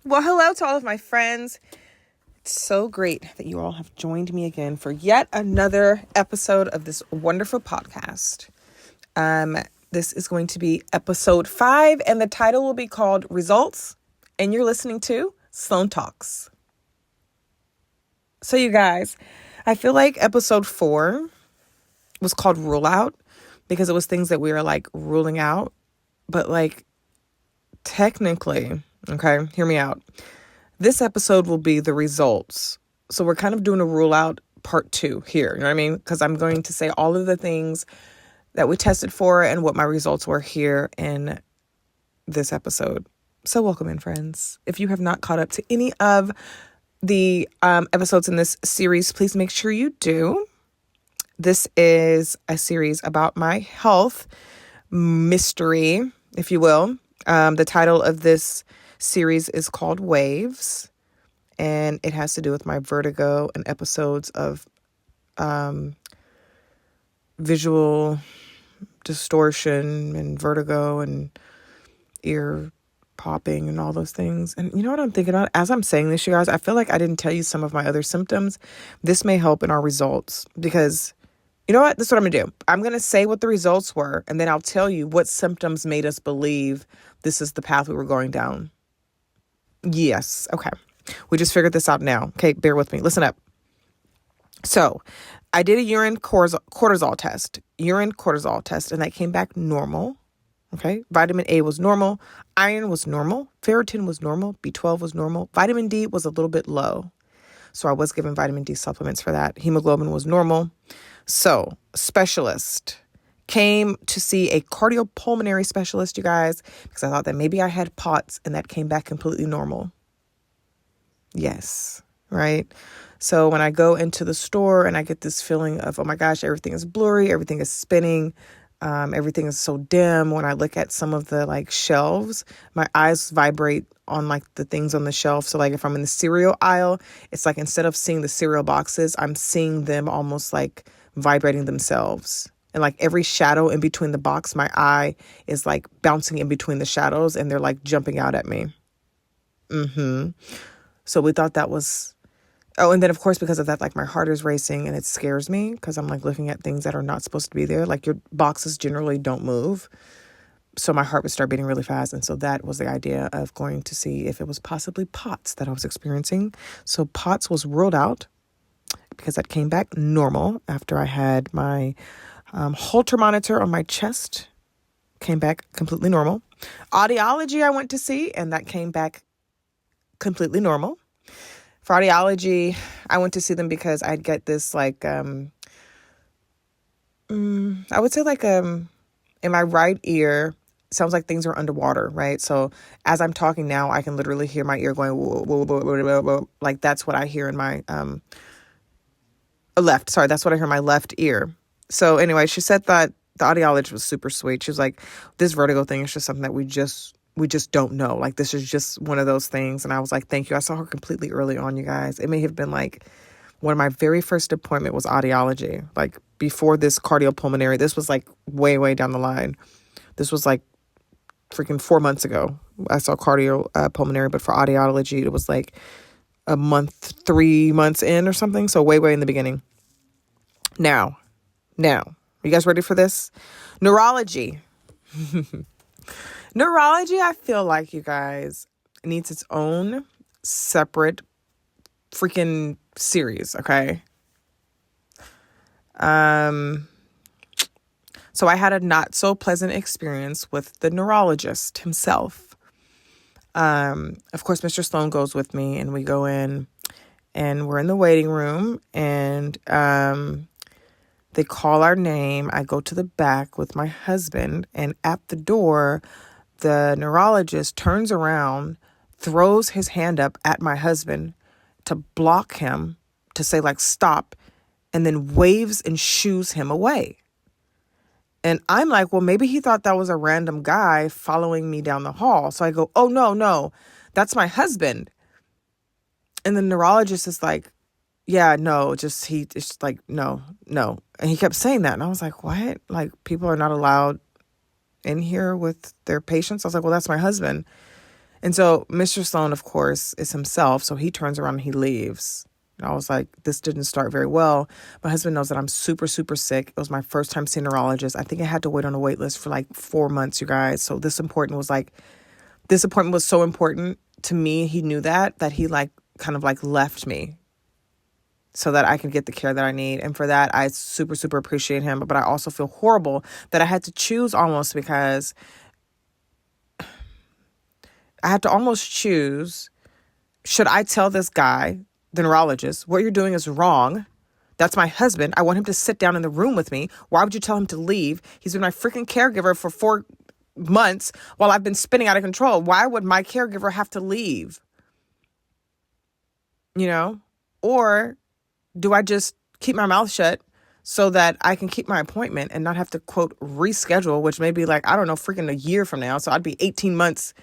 Well, hello to all of my friends. It's so great that you all have joined me again for yet another episode of this wonderful podcast. This is going to be episode 5, and the title will be called Results, and you're listening to Sloan Talks. So you guys, I feel like episode 4 was called Rule Out because it was things that we were like ruling out, but like technically, okay, hear me out. This episode will be the results. So we're kind of doing a rule out part 2 here. You know what I mean? Because I'm going to say all of the things that we tested for and what my results were here in this episode. So welcome in, friends. If you have not caught up to any of the episodes in this series, please make sure you do. This is a series about my health mystery, if you will. The title of this series is called Waves, and it has to do with my vertigo and episodes of visual distortion and vertigo and ear popping and all those things. And you know what I'm thinking about? As I'm saying this, you guys, I feel like I didn't tell you some of my other symptoms. This may help in our results because, you know what? This is what I'm going to do. I'm going to say what the results were, and then I'll tell you what symptoms made us believe this is the path we were going down. Yes. Okay. We just figured this out now. Okay. Bear with me. Listen up. So I did a urine cortisol test, and that came back normal. Okay. Vitamin A was normal. Iron was normal. Ferritin was normal. B12 was normal. Vitamin D was a little bit low. So I was given vitamin D supplements for that. Hemoglobin was normal. So specialist came to see a cardiopulmonary specialist, you guys, because I thought that maybe I had POTS, and that came back completely normal. Yes, right? So when I go into the store and I get this feeling of, oh my gosh, everything is blurry, everything is spinning, everything is so dim. When I look at some of the like shelves, my eyes vibrate on like the things on the shelf. So like if I'm in the cereal aisle, it's like instead of seeing the cereal boxes, I'm seeing them almost like vibrating themselves. And like every shadow in between the box, my eye is like bouncing in between the shadows and they're like jumping out at me. So we thought that was, and then of course, because of that, like my heart is racing and it scares me because I'm like looking at things that are not supposed to be there. Like your boxes generally don't move. So my heart would start beating really fast. And so that was the idea of going to see if it was possibly POTS that I was experiencing. So POTS was ruled out because that came back normal after I had my Holter monitor on my chest, came back completely normal. Audiology I went to see, and that came back completely normal. For audiology, I went to see them because I'd get this like, I would say like in my right ear, sounds like things are underwater, right? So as I'm talking now, I can literally hear my ear going, whoa, whoa, whoa, whoa, whoa, whoa. Like that's what I hear in my that's what I hear in my left ear. So anyway, she said that the audiologist was super sweet. She was like, this vertigo thing is just something that we just don't know. Like, this is just one of those things. And I was like, thank you. I saw her completely early on, you guys. It may have been like one of my very first appointment was audiology. Like before this cardiopulmonary, this was like way, way down the line. This was like freaking 4 months ago. I saw cardiopulmonary, but for audiology, it was like a month, 3 months in or something. So way, way in the beginning. Now, you guys ready for this? Neurology. Neurology, I feel like, you guys, needs its own separate freaking series, okay? So I had a not so pleasant experience with the neurologist himself. Of course, Mr. Sloan goes with me, and we go in, and we're in the waiting room, and they call our name. I go to the back with my husband, and at the door, the neurologist turns around, throws his hand up at my husband to block him, to say like, stop, and then waves and shoos him away. And I'm like, well, maybe he thought that was a random guy following me down the hall. So I go, oh, no, that's my husband. And the neurologist is like, yeah, no, it's like, no. And he kept saying that. And I was like, what? Like, people are not allowed in here with their patients? I was like, well, that's my husband. And so Mr. Sloan, of course, is himself. So he turns around and he leaves. And I was like, this didn't start very well. My husband knows that I'm super, super sick. It was my first time seeing a neurologist. I think I had to wait on a wait list for like 4 months, you guys. So this appointment was so important to me. He knew that he like kind of like left me so that I can get the care that I need. And for that, I super, super appreciate him. But I also feel horrible that I had to choose almost, because I had to almost choose, should I tell this guy, the neurologist, what you're doing is wrong? That's my husband. I want him to sit down in the room with me. Why would you tell him to leave? He's been my freaking caregiver for 4 months while I've been spinning out of control. Why would my caregiver have to leave? You know? Or do I just keep my mouth shut so that I can keep my appointment and not have to, quote, reschedule, which may be like, I don't know, freaking a year from now. So I'd be 18 months,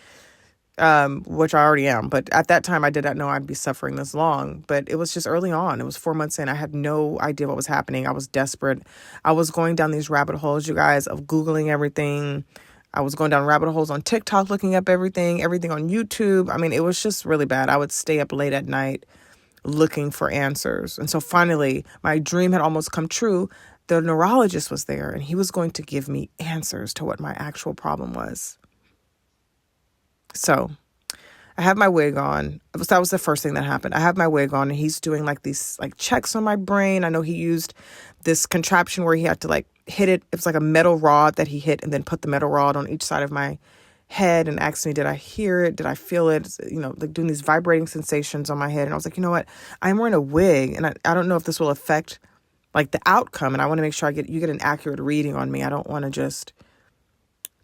which I already am. But at that time, I did not know I'd be suffering this long. But it was just early on. It was 4 months in. I had no idea what was happening. I was desperate. I was going down these rabbit holes, you guys, of Googling everything. I was going down rabbit holes on TikTok, looking up everything on YouTube. I mean, it was just really bad. I would stay up late at night looking for answers. And so finally, my dream had almost come true. The neurologist was there, and he was going to give me answers to what my actual problem was. So I have my wig on. That was the first thing that happened. I have my wig on, and he's doing like these like checks on my brain. I know he used this contraption where he had to like hit it. It was like a metal rod that he hit and then put the metal rod on each side of my head and asked me, did I hear it? Did I feel it? You know, like doing these vibrating sensations on my head. And I was like, you know what? I'm wearing a wig, and I don't know if this will affect like the outcome. And I want to make sure you get an accurate reading on me. I don't want to just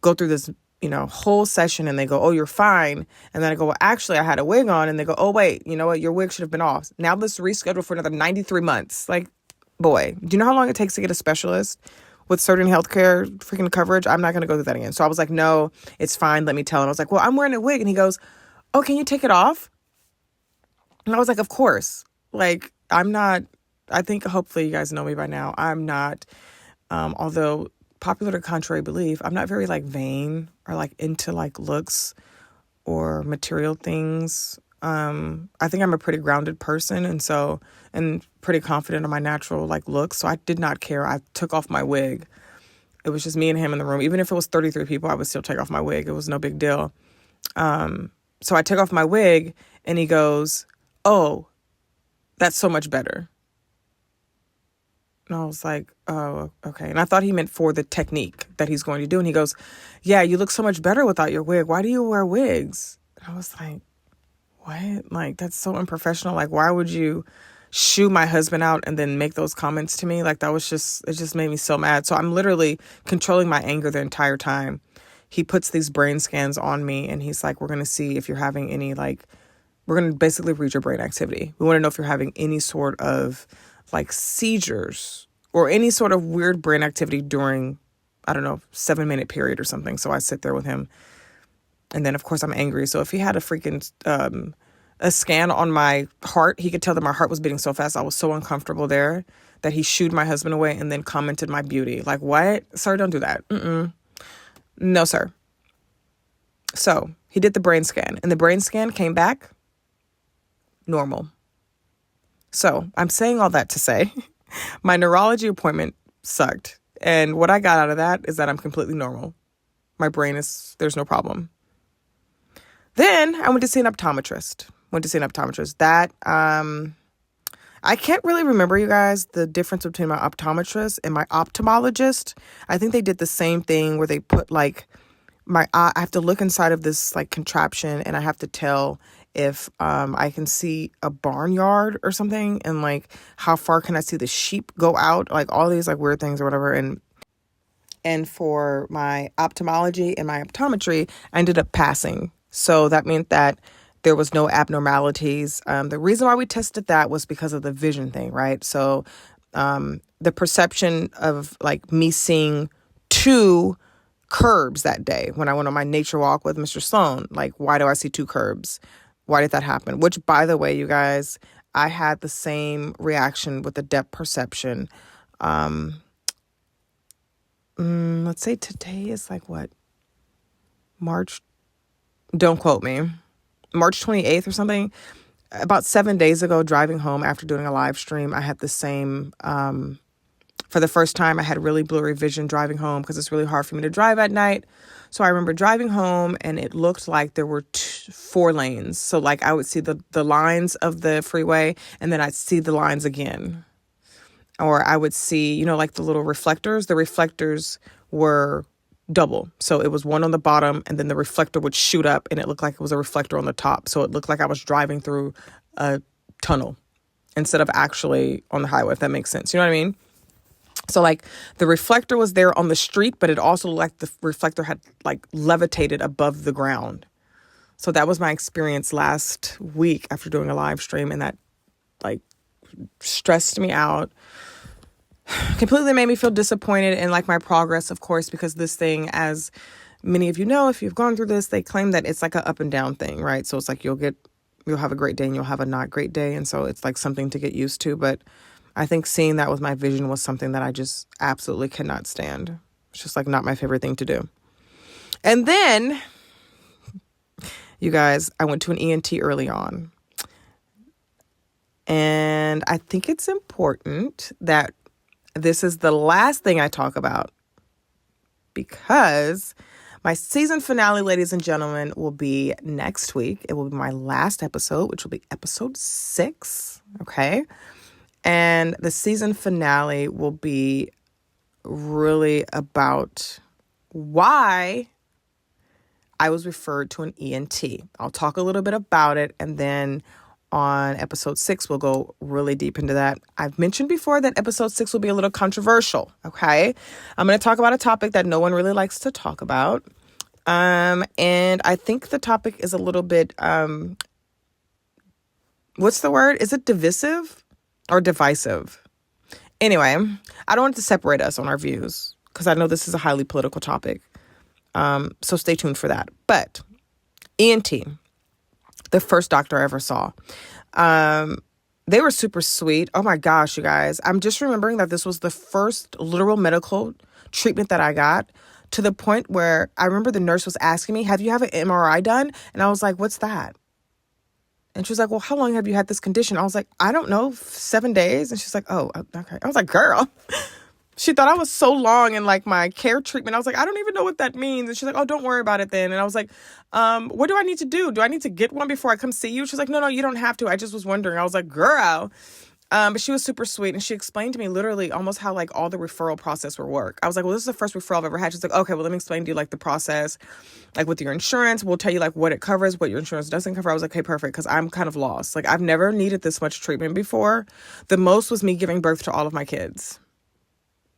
go through this, whole session and they go, oh, you're fine. And then I go, well, actually I had a wig on, and they go, oh, wait, you know what? Your wig should have been off. Now let's reschedule for another 93 months. Like, boy, do you know how long it takes to get a specialist with certain healthcare freaking coverage? I'm not going to go through that again. So I was like, no, it's fine. Let me tell him. I was like, well, I'm wearing a wig. And he goes, oh, can you take it off? And I was like, of course. Like, I think hopefully you guys know me by now. I'm not, although popular to contrary belief, I'm not very like vain or like into like looks or material things. I think I'm a pretty grounded person, and pretty confident in my natural like looks. So I did not care. I took off my wig. It was just me and him in the room. Even if it was 33 people, I would still take off my wig. It was no big deal. So I took off my wig, and he goes, oh, that's so much better. And I was like, oh, okay. And I thought he meant for the technique that he's going to do. And he goes, yeah, you look so much better without your wig. Why do you wear wigs? And I was like, what? Like, that's so unprofessional. Like, why would you shoo my husband out and then make those comments to me? Like, it just made me so mad. So I'm literally controlling my anger the entire time. He puts these brain scans on me, and he's like, we're going to see if you're having any, like, we're going to basically read your brain activity. We want to know if you're having any sort of like seizures or any sort of weird brain activity during, I don't know, 7-minute period or something. So I sit there with him. And then, of course, I'm angry. So if he had a freaking a scan on my heart, he could tell that my heart was beating so fast. I was so uncomfortable there that he shooed my husband away and then commented my beauty. Like, what? Sir, don't do that. No, sir. So he did the brain scan, and the brain scan came back normal. So I'm saying all that to say my neurology appointment sucked. And what I got out of that is that I'm completely normal. My brain there's no problem. Then I went to see an optometrist. That, I can't really remember, you guys, the difference between my optometrist and my ophthalmologist. I think they did the same thing where they put like my eye, I have to look inside of this like contraption, and I have to tell if I can see a barnyard or something, and like how far can I see the sheep go out, like all these like weird things or whatever. And for my ophthalmology and my optometry, I ended up passing. So that meant that there was no abnormalities. The reason why we tested that was because of the vision thing, right? So the perception of like me seeing 2 curbs that day when I went on my nature walk with Mr. Sloan. Like, why do I see 2 curbs? Why did that happen? Which, by the way, you guys, I had the same reaction with the depth perception. Let's say today is like what? March? Don't quote me. March 28th or something. About 7 days ago, driving home after doing a live stream, I had the same, for the first time, I had really blurry vision driving home because it's really hard for me to drive at night. So I remember driving home and it looked like there were 4 lanes. So like I would see the lines of the freeway and then I'd see the lines again. Or I would see, you know, like the little reflectors. The reflectors were double. So it was one on the bottom and then the reflector would shoot up and it looked like it was a reflector on the top. So it looked like I was driving through a tunnel instead of actually on the highway, if that makes sense. You know what I mean? So like the reflector was there on the street, but it also looked like the reflector had like levitated above the ground. So that was my experience last week after doing a live stream, and that like stressed me out. Completely made me feel disappointed in like my progress, of course, because this thing, as many of you know, if you've gone through this, they claim that it's like an up and down thing, right? So it's like you'll have a great day and you'll have a not great day. And so it's like something to get used to. But I think seeing that with my vision was something that I just absolutely cannot stand. It's just like not my favorite thing to do. And then, you guys, I went to an ENT early on. And I think it's important that this is the last thing I talk about, because my season finale, ladies and gentlemen, will be next week. It will be my last episode, which will be episode 6. Okay. And the season finale will be really about why I was referred to an ENT. I'll talk a little bit about it, and then on episode 6, we'll go really deep into that. I've mentioned before that episode 6 will be a little controversial, okay? I'm going to talk about a topic that no one really likes to talk about. And I think the topic is a little bit, what's the word? Is it divisive or divisive? Anyway, I don't want to separate us on our views because I know this is a highly political topic. So stay tuned for that. But ENT, the first doctor I ever saw, they were super sweet. Oh my gosh, you guys. I'm just remembering that this was the first literal medical treatment that I got, to the point where I remember the nurse was asking me, have you had an MRI done? And I was like, what's that? And she was like, well, how long have you had this condition? I was like, I don't know, 7 days. And she's like, oh, okay. I was like, girl. She thought I was so long in like my care treatment. I was like, I don't even know what that means. And she's like, oh, don't worry about it then. And I was like, what do I need to do? Do I need to get one before I come see you? She's like, no, you don't have to. I just was wondering. I was like, girl. But she was super sweet. And she explained to me literally almost how like all the referral process would work. I was like, well, this is the first referral I've ever had. She's like, okay, well, let me explain to you like the process, like with your insurance. We'll tell you like what it covers, what your insurance doesn't cover. I was like, okay, perfect. Cause I'm kind of lost. Like I've never needed this much treatment before. The most was me giving birth to all of my kids.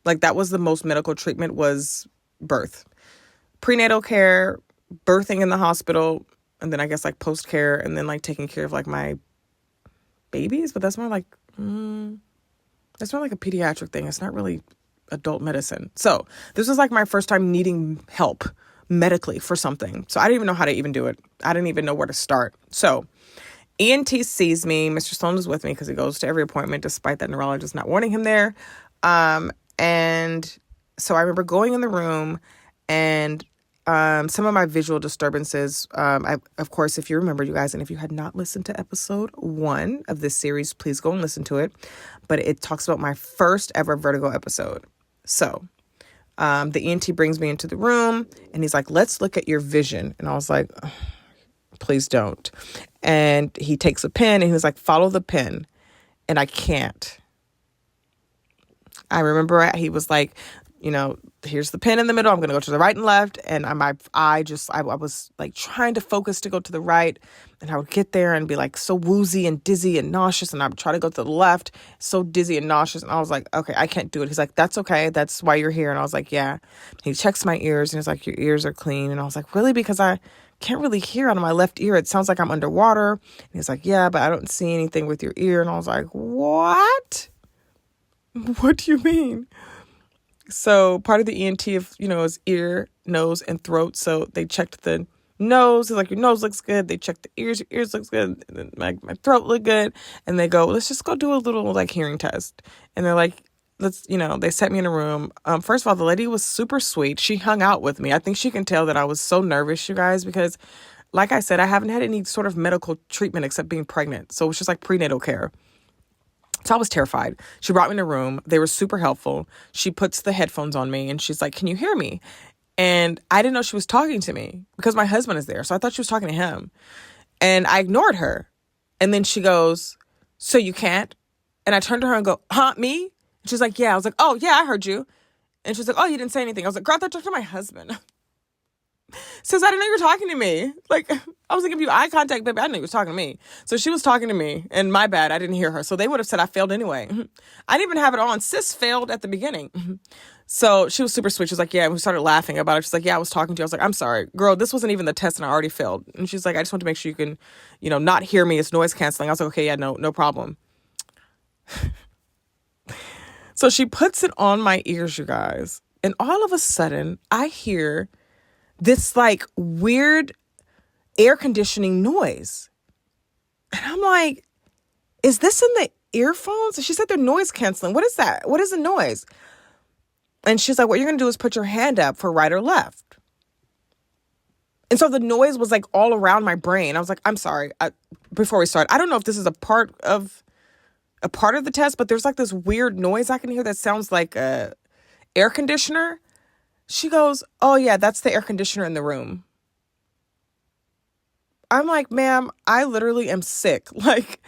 Like that was the most medical treatment, was birth, prenatal care, birthing in the hospital, and then I guess like post care, and then like taking care of like my babies. But that's more like a pediatric thing. It's not really adult medicine. So this was like my first time needing help medically for something. So I didn't even know how to even do it. I didn't even know where to start. So ENT sees me. Mr. Sloan is with me because he goes to every appointment despite that neurologist not wanting him there. And so I remember going in the room, and some of my visual disturbances, of course, if you remember, you guys, and if you had not listened to episode 1 of this series, please go and listen to it. But it talks about my first ever vertigo episode. So the ENT brings me into the room, and he's like, let's look at your vision. And I was like, oh, please don't. And he takes a pen, and he was like, follow the pen. And I can't. I remember he was like, you know, here's the pen in the middle. I'm going to go to the right and left. And I was like trying to focus to go to the right. And I would get there and be like so woozy and dizzy and nauseous. And I would try to go to the left, so dizzy and nauseous. And I was like, okay, I can't do it. He's like, that's okay. That's why you're here. And I was like, yeah. He checks my ears and he's like, your ears are clean. And I was like, really? Because I can't really hear out of my left ear. It sounds like I'm underwater. And he's like, yeah, but I don't see anything with your ear. And I was like, what? What do you mean? So part of the ENT is ear, nose, and throat. So they checked the nose. It's like, your nose looks good. They checked the ears. Your ears looks good. And then my throat looked good. And they go, let's just go do a little like hearing test. And they're like, they set me in a room. First of all, the lady was super sweet. She hung out with me. I think she can tell that I was so nervous, you guys, because like I said, I haven't had any sort of medical treatment except being pregnant. So it was just like prenatal care. So I was terrified. She brought me in a room. They were super helpful. She puts the headphones on me and she's like, can you hear me? And I didn't know she was talking to me because my husband is there. So I thought she was talking to him. And I ignored her. And then she goes, so you can't? And I turned to her and go, huh, me? And she's like, yeah. I was like, oh, yeah, I heard you. And she's like, oh, you didn't say anything. I was like, girl, I thought you were talking to my husband. Says, I didn't know you were talking to me. Like, I was like, give you eye contact, baby. I didn't know you was talking to me. So she was talking to me, and my bad, I didn't hear her. So they would have said I failed anyway. I didn't even have it on. Sis failed at the beginning. So she was super sweet. She was like, yeah, and we started laughing about it. She's like, yeah, I was talking to you. I was like, I'm sorry, girl, this wasn't even the test, and I already failed. And she's like, I just want to make sure you can, not hear me. It's noise canceling. I was like, okay, yeah, no problem. So she puts it on my ears, you guys. And all of a sudden, I hear this like weird air conditioning noise. And I'm like, is this in the earphones? And she said they're noise canceling. What is that? What is the noise? And she's like, what you're going to do is put your hand up for right or left. And so the noise was like all around my brain. I was like, I'm sorry. Before we start, I don't know if this is a part of the test, but there's like this weird noise I can hear that sounds like a air conditioner. She goes, oh yeah, that's the air conditioner in the room. I'm like, ma'am, I literally am sick. Like,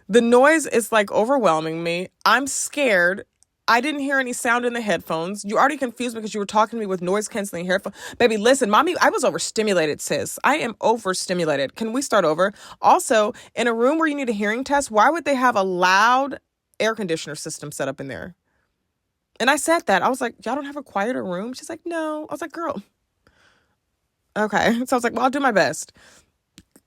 the noise is like overwhelming me. I'm scared. I didn't hear any sound in the headphones. You already confused me because you were talking to me with noise canceling headphones. Baby, listen, mommy, I was overstimulated, sis. I am overstimulated. Can we start over? Also, in a room where you need a hearing test, why would they have a loud air conditioner system set up in there? And I said that. I was like, y'all don't have a quieter room? She's like, no. I was like, girl. Okay. So I was like, well, I'll do my best.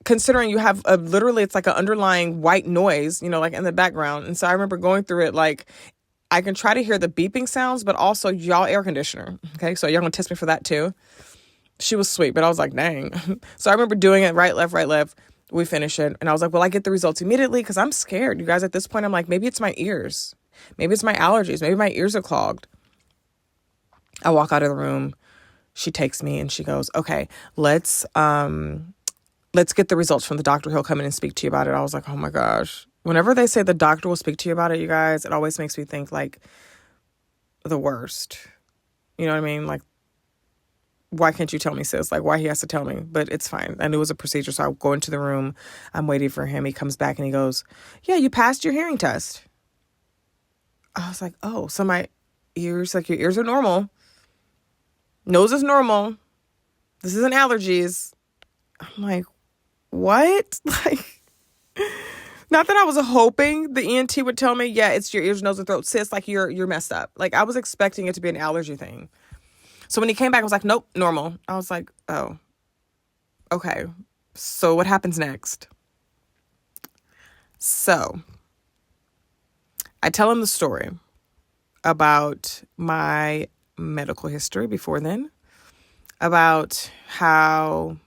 Considering you have literally, it's like an underlying white noise, like in the background. And so I remember going through it, like, I can try to hear the beeping sounds, but also y'all air conditioner. Okay. So y'all gonna test me for that too. She was sweet, but I was like, dang. So I remember doing it right, left. We finish it. And I was like, well, I get the results immediately because I'm scared. You guys, at this point, I'm like, maybe it's my ears. Maybe it's my allergies. Maybe my ears are clogged. I walk out of the room. She takes me and she goes, okay, let's get the results from the doctor. He'll come in and speak to you about it. I was like, oh my gosh. Whenever they say the doctor will speak to you about it, you guys, it always makes me think like the worst. You know what I mean? Like, why can't you tell me, sis? Like, why he has to tell me? But it's fine. I knew it was a procedure. So I go into the room. I'm waiting for him. He comes back and he goes, yeah, you passed your hearing test. I was like, oh, so my ears, like your ears are normal. Nose is normal. This isn't allergies. I'm like, what? Like, not that I was hoping the ENT would tell me, yeah, it's your ears, nose, and throat. Sis, like you're messed up. Like I was expecting it to be an allergy thing. So when he came back, I was like, nope, normal. I was like, oh, okay. So what happens next? So I tell him the story about my medical history before then, about how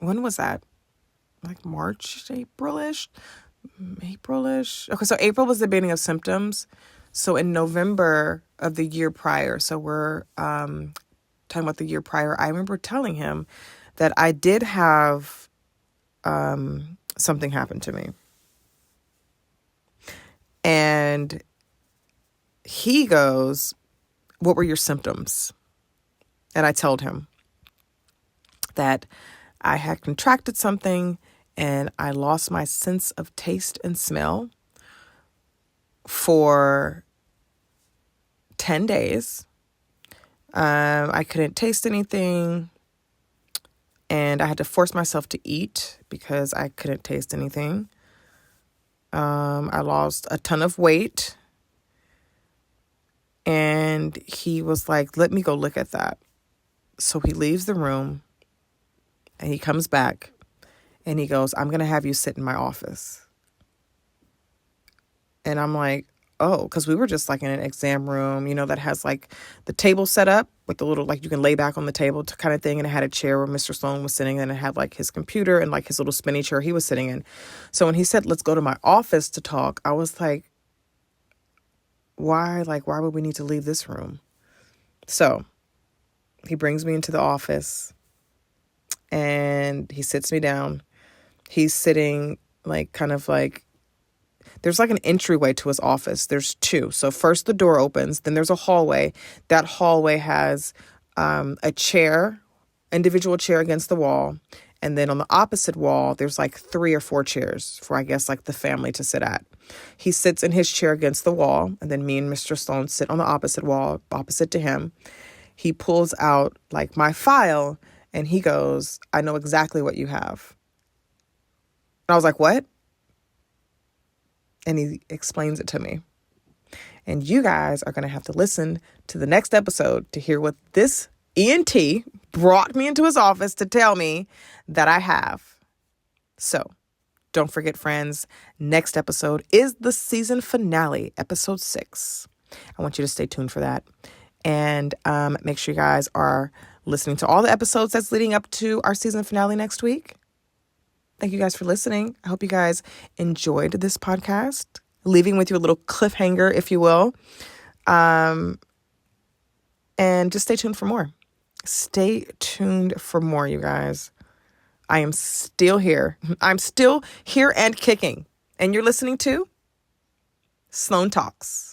when was that? Like March, April-ish? Okay, so April was the beginning of symptoms. So in November of the year prior, so we're talking about the year prior, I remember telling him that I did have something happen to me. And he goes, what were your symptoms? And I told him that I had contracted something and I lost my sense of taste and smell for 10 days. I couldn't taste anything and I had to force myself to eat because I couldn't taste anything. I lost a ton of weight. And he was like, let me go look at that. So he leaves the room and he comes back and he goes, I'm going to have you sit in my office. And I'm like, oh, because we were just like in an exam room, that has like the table set up with the little, like you can lay back on the table kind of thing. And it had a chair where Mr. Sloan was sitting and it had like his computer and like his little spinny chair he was sitting in. So when he said, let's go to my office to talk, I was like, why would we need to leave this room? So He brings me into the office and he sits me down. He's sitting there's like an entryway to his office. There's two. So first the door opens, then there's a hallway. That hallway has a chair, individual chair against the wall. And then on the opposite wall, there's like 3 or 4 chairs for, I guess, like the family to sit at. He sits in his chair against the wall, and then me and Mr. Sloan sit on the opposite wall, opposite to him. He pulls out like my file, and he goes, "I know exactly what you have." And I was like, "What?" And he explains it to me. And you guys are going to have to listen to the next episode to hear what this ENT brought me into his office to tell me that I have. So don't forget, friends, next episode is the season finale, episode 6. I want you to stay tuned for that. And make sure you guys are listening to all the episodes that's leading up to our season finale next week. Thank you guys for listening. I hope you guys enjoyed this podcast, leaving with you a little cliffhanger, if you will. And just stay tuned for more. Stay tuned for more, you guys. I am still here. I'm still here and kicking. And you're listening to Sloan Talks.